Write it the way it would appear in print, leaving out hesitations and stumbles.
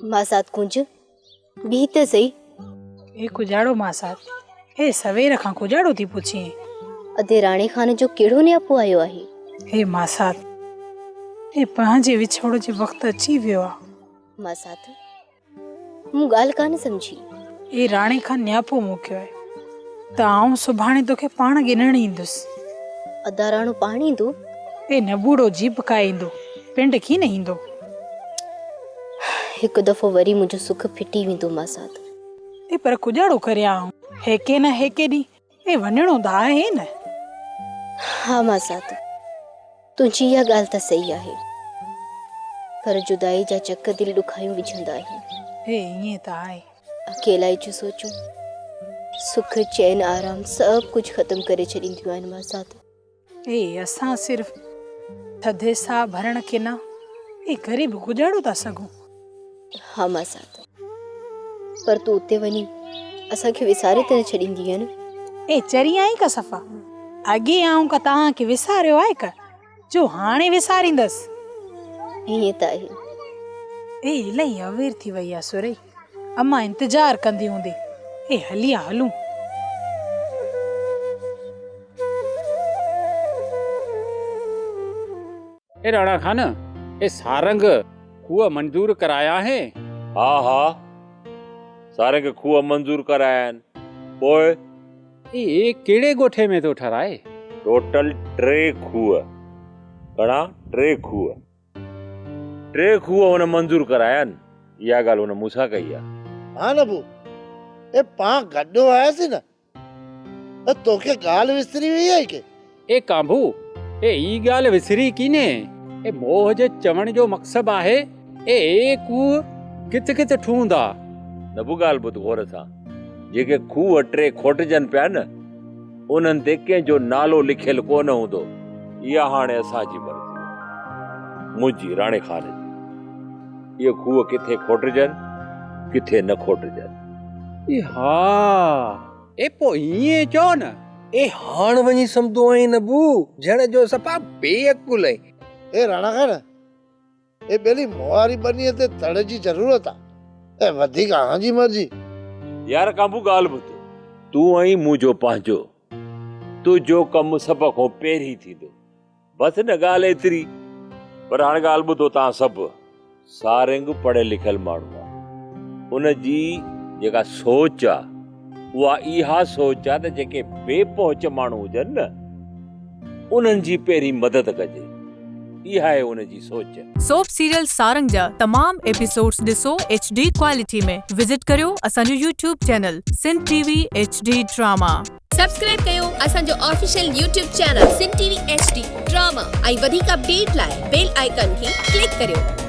मासात कुंज भी त सही। ए कुजाड़ो मासात, हे सवेर खां कुजाड़ो थी पुछी। अधे राणे खान जो केड़ो न्यापो आयो आहे। हे मासात, हे पंहिंजे विछोड़ जे वक्त अची वियो आ। मासात मूं ॻाल्हि कान समझी। ए राणे खां न्यापो मोकियो आहे त आऊं सुभाणे तोखे पाण गिनण ईंदुसि। अदा राणो पाण ईंदो? ए नबूड़ो जीप काए ईंदो, पिंड की न ईंदो। हिकु दफ़ो वरी मुंहिंजो सुख फिटी वेंदो मासात। ए पर कुजाड़ो करे आऊं, हेके न हेके ॾींहुं ए वञणो त आहे न। हा मासात, तुंहिंजी इहा ॻाल्हि त सही आहे, पर जुदाई जा चक दिलि ॾुखायूं विझंदा आहिनि। हे ईअं त आहे। अकेलाई जो सोचूं, सुख चैन आराम सभु कुझु ख़त्म करे छॾींदियूं आहिनि मासात। ए असां सिर्फ़ थधे साह भरण के न ए ग़रीब गुजारो था सघूं। हा मासात, पर तूं उते वञी असांखे विसारे त न छॾींदी आहे न? ए चरी आई का सफ़ा, अॻे आऊं का तव्हांखे विसारियो आहे का जो हाणे विसारींदसि। ईअं त आहे। ए इलाही अवेर थी वई आहे सुरई, अम्मा इंतजार कंदी हूंदी। ए हलिया हलूं। ए राणा खान, ए सारंग खूह मंजूर कराया है? हाँ हाँ, सारंग खूह मंजूर कराया आहिनि। पोइ ए केड़े गोठे में तो ठराए? टोटल 3 खूह। घणा? 3 खूह। 3 खूह हुन मंजूर कराया आहिनि। इहा ॻाल्हि हुन मूंसां कई आहे। हाँ नबू, ए पां गॾो आयासीं न, त तोखे ॻाल्हि विसरी वई आहे के? ए कांभू, ए ई ॻाल्हि विसरी कीने? ए मोह जे चवण जो मक़सदु आहे ए खूह किथ किथ ठूंदा। नबू ॻाल्हि ॿुध गौर सां, जेके खूह 3 खोटजनि पिया न, उन्हनि ते कंहिंजो नालो लिखियलु कोन हूंदो। इहा हाणे असांजी मर्ज़ी आहे, मुंहिंजी राणे खान जी। इहे खूह किथे खोटजनि, किथे न खोटजनि। ए हा, ए पो ईअं चओ न। ए हाण वञी सम्झो आई नबू, जण जो सफ़ा बेअकुल आहे। ए राणा खान, ए बेली मोहारी बनीअ ते तड़ जी ज़रूरत आहे, ए वधीक आंजी मर्ज़ी। यार कांबू ॻाल्हि ॿुध, तूं आई मुंहिंजो पंहिंजो, तुंहिंजो कमु सभ खां पहिरीं थींदो। बसि न ॻाल्हि एतिरी। पर हाणे ॻाल्हि ॿुधो तव्हां सभु, सारंग पढ़ियल लिखियल माण्हू आहे। उनजी जेका सोच आहे उहा इहा सोच आहे त जेके बेपहुच माण्हू हुजनि न, उन्हनि जी पहिरीं मदद कजे। इहा आहे उनजी सोच। सोप सीरियल सारंग जा तमाम एपिसोड्स ॾिसो HD क्वालिटी में। विजिट करियो असांजो YouTube channel Sindh TV HD drama. Subscribe कयो असांजो official YouTube channel Sindh TV HD drama ऐं वधीक अपडेट लाइ बेल आइकन खे क्लिक करियो।